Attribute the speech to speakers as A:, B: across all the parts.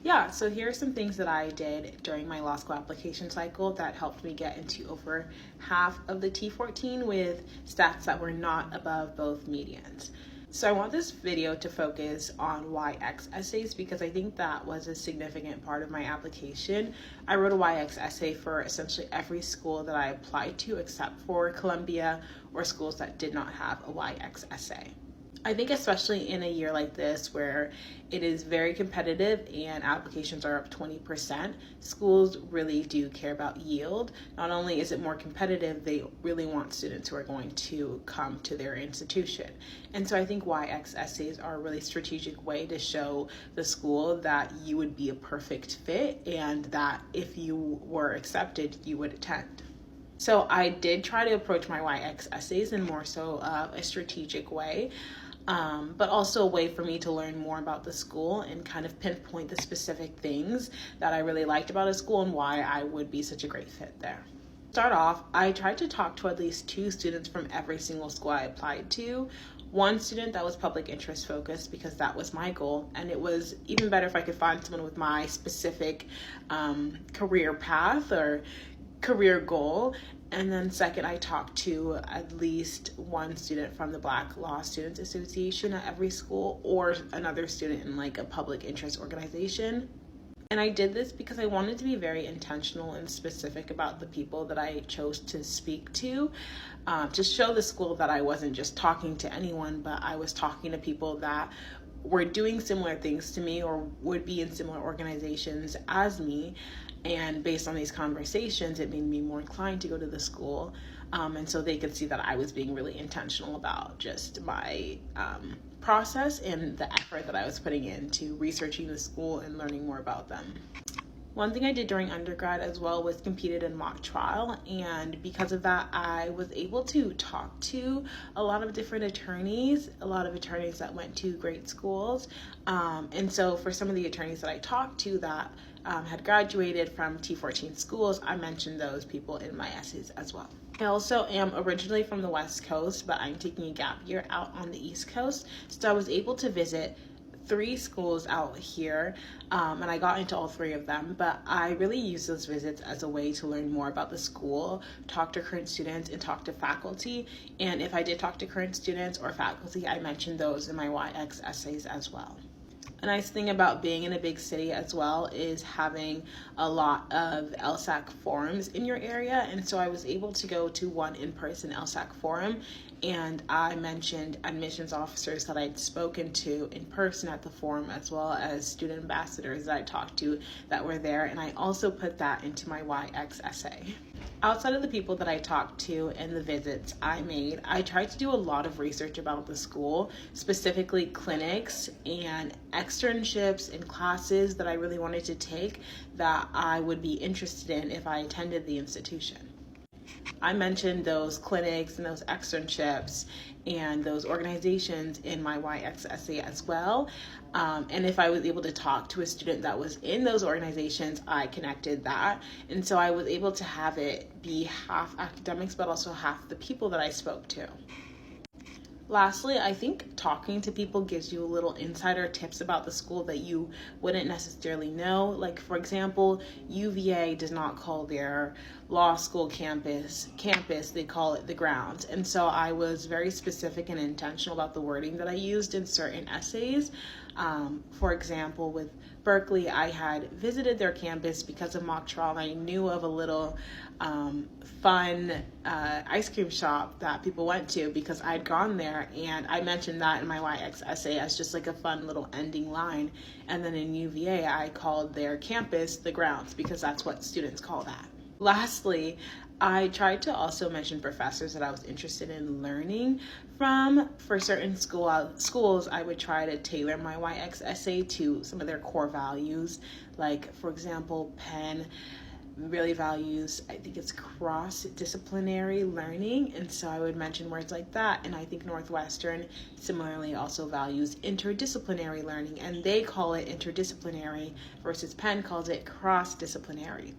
A: Yeah, so here are some things that I did during my law school application cycle that helped me get into over half of the T14 with stats that were not above both medians. So I want this video to focus on YX essays because I think that was a significant part of my application. I wrote a YX essay for essentially every school that I applied to except for Columbia or schools that did not have a YX essay. I think especially in a year like this where it is very competitive and applications are up 20%, schools really do care about yield. Not only is it more competitive, they really want students who are going to come to their institution. And so I think YX essays are a really strategic way to show the school that you would be a perfect fit and that if you were accepted, you would attend. So I did try to approach my YX essays in more so a strategic way. But also a way for me to learn more about the school and kind of pinpoint the specific things that I really liked about a school and why I would be such a great fit there. To start off, I tried to talk to at least 2 students from every single school I applied to. One student that was public interest focused because that was my goal, and it was even better if I could find someone with my specific career path or career goal. And then second, I talked to at least one student from the Black Law Students Association at every school or another student in like a public interest organization. And I did this because I wanted to be very intentional and specific about the people that I chose to speak to show the school that I wasn't just talking to anyone, but I was talking to people that were doing similar things to me or would be in similar organizations as me. And based on these conversations, it made me more inclined to go to the school. And so they could see that I was being really intentional about just my process and the effort that I was putting into researching the school and learning more about them. One thing I did during undergrad as well was competed in mock trial, and because of that I was able to talk to a lot of different attorneys, that went to great schools, and so for some of the attorneys that I talked to that had graduated from T14 schools, I mentioned those people in my essays as well. I also am originally from the West Coast, but I'm taking a gap year out on the East Coast, so I was able to visit 3 schools out here, and I got into all 3 of them, but I really use those visits as a way to learn more about the school, talk to current students, and talk to faculty. And if I did talk to current students or faculty, I mentioned those in my YX essays as well. A nice thing about being in a big city as well is having a lot of LSAC forums in your area, and so I was able to go to one in-person LSAC forum, and I mentioned admissions officers that I'd spoken to in person at the forum, as well as student ambassadors that I talked to that were there, and I also put that into my YX essay. Outside of the people that I talked to and the visits I made, I tried to do a lot of research about the school, specifically clinics and externships and classes that I really wanted to take that I would be interested in if I attended the institution. I mentioned those clinics and those externships and those organizations in my YX essay as well. And if I was able to talk to a student that was in those organizations, I connected that. And so I was able to have it be half academics, but also half the people that I spoke to. Lastly, I think talking to people gives you a little insider tips about the school that you wouldn't necessarily know. Like, for example, UVA does not call their law school campus, they call it the grounds. And so I was very specific and intentional about the wording that I used in certain essays. For example, with Berkeley, I had visited their campus because of mock trial, and I knew of a little fun ice cream shop that people went to because I'd gone there, and I mentioned that in my YX essay as just like a fun little ending line. And then in UVA, I called their campus the grounds because that's what students call that. Lastly, I tried to also mention professors that I was interested in learning from. For certain schools, I would try to tailor my YX essay to some of their core values. Like, for example, Penn really values, I think it's cross-disciplinary learning, and so I would mention words like that. And I think Northwestern similarly also values interdisciplinary learning, and they call it interdisciplinary versus Penn calls it cross-disciplinary.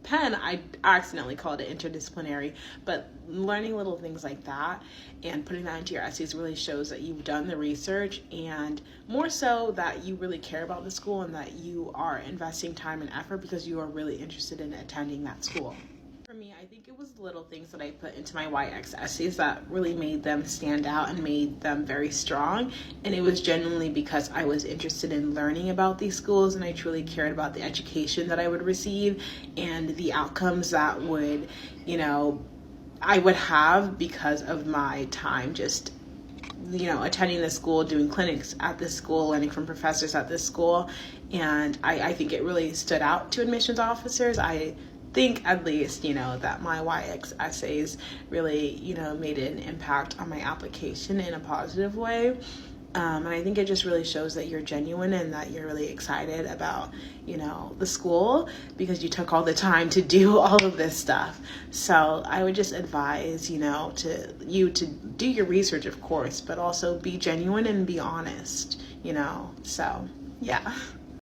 A: Penn, I accidentally called it interdisciplinary, but learning little things like that and putting that into your essays really shows that you've done the research, and more so that you really care about the school and that you are investing time and effort because you are really interested in attending that school. For me, I think it was little things that I put into my YX essays that really made them stand out and made them very strong. And it was genuinely because I was interested in learning about these schools, and I truly cared about the education that I would receive and the outcomes that would, I would have because of my time just attending the school, doing clinics at this school, learning from professors at this school. And I think it really stood out to admissions officers. I think at least, that my YX essays really, made an impact on my application in a positive way. And I think it just really shows that you're genuine and that you're really excited about, the school because you took all the time to do all of this stuff. So I would just advise, to do your research, of course, but also be genuine and be honest, so yeah.